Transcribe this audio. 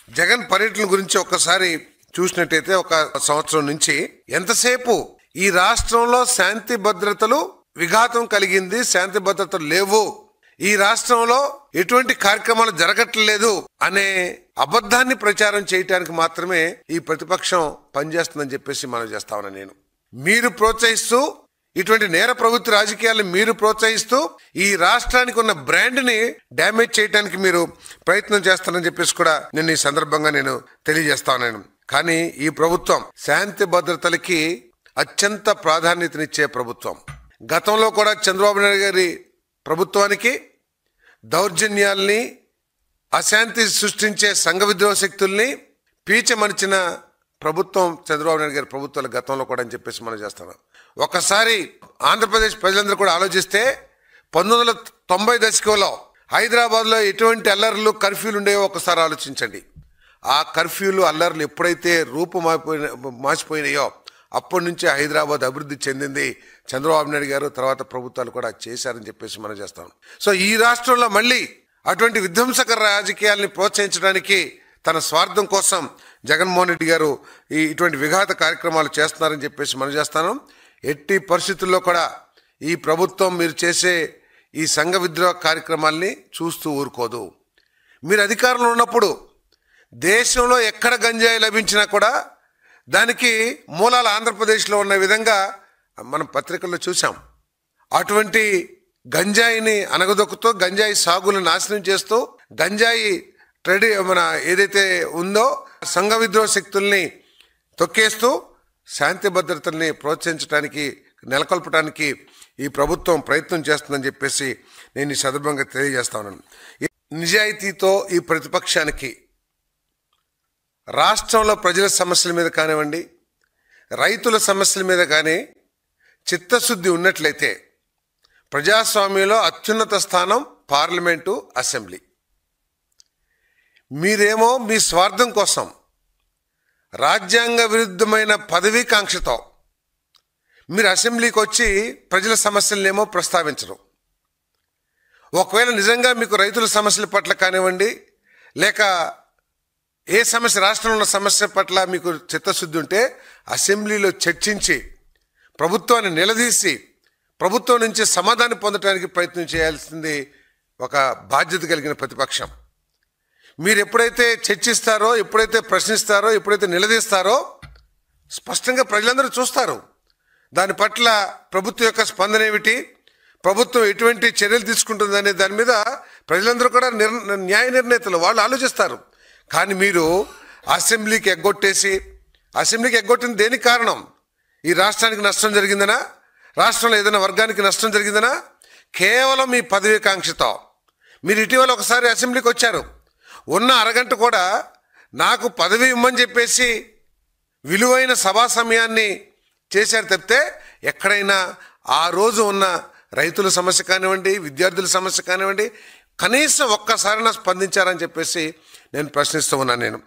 జగన్ పర్యటన గురించి ఒక్కసారి చూసినట్టయితే ఒక సంవత్సరం నుంచి ఎంతసేపు ఈ రాష్ట్రంలో శాంతి భద్రతలు విఘాతం కలిగింది, శాంతి భద్రతలు లేవు, ఈ రాష్ట్రంలో ఎటువంటి కార్యక్రమాలు జరగట్లేదు అనే అబద్ధాన్ని ప్రచారం చేయడానికి మాత్రమే ఈ ప్రతిపక్షం పనిచేస్తుందని చెప్పేసి మనం చేస్తా ఉన్నా. మీరు ప్రోత్సహిస్తూ ఇటువంటి నేర ప్రవృత్తి రాజకీయాలను మీరు ప్రోత్సహిస్తూ ఈ రాష్ట్రానికి ఉన్న బ్రాండ్ ని డ్యామేజ్ చేయడానికి మీరు ప్రయత్నం చేస్తారని చెప్పేసి కూడా నేను ఈ సందర్భంగా తెలియజేస్తా ఉన్నాను. కానీ ఈ ప్రభుత్వం శాంతి భద్రతలకి అత్యంత ప్రాధాన్యతనిచ్చే ప్రభుత్వం. గతంలో కూడా చంద్రబాబు నాయుడు గారి ప్రభుత్వానికి దౌర్జన్యాల్ని, అశాంతి సృష్టించే సంఘ విద్రోహ శక్తుల్ని పీచమనిచిన ప్రభుత్వం చంద్రబాబు నాయుడు గారి ప్రభుత్వాల గతంలో కూడా అని చెప్పేసి మనం చేస్తున్నాం. ఒకసారి ఆంధ్రప్రదేశ్ ప్రజలందరూ కూడా ఆలోచిస్తే 1990 దశకంలో హైదరాబాద్లో ఎటువంటి అల్లర్లు, కర్ఫ్యూలు ఉండేవో ఒకసారి ఆలోచించండి. ఆ కర్ఫ్యూలు, అల్లర్లు ఎప్పుడైతే మార్చిపోయినాయో అప్పటి నుంచి హైదరాబాద్ అభివృద్ధి చెందింది. చంద్రబాబు నాయుడు గారు తర్వాత ప్రభుత్వాలు కూడా చేశారని చెప్పేసి మనం చేస్తాం. సో ఈ రాష్ట్రంలో మళ్ళీ అటువంటి విధ్వంసకర రాజకీయాల్ని ప్రోత్సహించడానికి తన స్వార్థం కోసం జగన్మోహన్ రెడ్డి గారు ఇటువంటి విఘాత కార్యక్రమాలు చేస్తున్నారని చెప్పేసి మనం చేస్తాను. ఎట్టి పరిస్థితుల్లో కూడా ఈ ప్రభుత్వం మీరు చేసే ఈ సంఘ విద్రోహ కార్యక్రమాల్ని చూస్తూ ఊరుకోదు. మీరు అధికారంలో ఉన్నప్పుడు దేశంలో ఎక్కడ గంజాయి లభించినా కూడా దానికి మూలాలు ఆంధ్రప్రదేశ్లో ఉన్న విధంగా మనం పత్రికల్లో చూసాం. అటువంటి గంజాయిని అనగదొక్కుతూ, గంజాయి సాగులను నాశనం చేస్తూ, గంజాయి ఏదైతే ఉందో సంఘ విద్రోహ శక్తుల్ని తొక్కేస్తూ శాంతి భద్రతల్ని ప్రోత్సహించడానికి, నెలకొల్పడానికి ఈ ప్రభుత్వం ప్రయత్నం చేస్తుందని చెప్పేసి నేను ఈ సందర్భంగా తెలియజేస్తా ఉన్నాను. నిజాయితీతో ఈ ప్రతిపక్షానికి రాష్ట్రంలో ప్రజల సమస్యల మీద కానివ్వండి, రైతుల సమస్యల మీద కానీ చిత్తశుద్ధి ఉన్నట్లయితే ప్రజాస్వామ్యంలో అత్యున్నత స్థానం పార్లమెంటు, అసెంబ్లీ. మీరేమో మీ స్వార్థం కోసం రాజ్యాంగ విరుద్ధమైన పదవీకాంక్షతో మీరు అసెంబ్లీకి వచ్చి ప్రజల సమస్యలనేమో ప్రస్తావించరు. ఒకవేళ నిజంగా మీకు రైతుల సమస్యల పట్ల కానివ్వండి, లేక ఏ సమస్య, రాష్ట్రంలో ఉన్న సమస్య పట్ల మీకు చిత్తశుద్ధి ఉంటే అసెంబ్లీలో చర్చించి ప్రభుత్వాన్ని నిలదీసి ప్రభుత్వం నుంచి సమాధానం పొందడానికి ప్రయత్నం చేయాల్సింది ఒక బాధ్యత కలిగిన ప్రతిపక్షం. మీరు ఎప్పుడైతే చర్చిస్తారో, ఎప్పుడైతే ప్రశ్నిస్తారో, ఎప్పుడైతే నిలదీస్తారో స్పష్టంగా ప్రజలందరూ చూస్తారు. దాని పట్ల ప్రభుత్వం యొక్క స్పందన ఏమిటి, ప్రభుత్వం ఎటువంటి చర్యలు తీసుకుంటుంది అనే దాని మీద ప్రజలందరూ కూడా న్యాయ నిర్ణేతలు వాళ్ళు ఆలోచిస్తారు. కానీ మీరు అసెంబ్లీకి ఎగ్గొట్టిన దేనికి కారణం? ఈ రాష్ట్రానికి నష్టం జరిగిందనా, రాష్ట్రంలో ఏదైనా వర్గానికి నష్టం జరిగిందనా? కేవలం మీ పదవీకాంక్షతో. మీరు ఇటీవల ఒకసారి అసెంబ్లీకి వచ్చారు, ఉన్న అరగంట కూడా నాకు పదవి ఇవ్వమని చెప్పేసి విలువైన సభా సమయాన్ని చేశారు తప్పితే ఎక్కడైనా ఆ రోజు ఉన్న రైతుల సమస్య కానివ్వండి, విద్యార్థుల సమస్య కానివ్వండి, కనీసం ఒక్కసారైనా స్పందించారని చెప్పేసి నేను ప్రశ్నిస్తూ ఉన్నాను.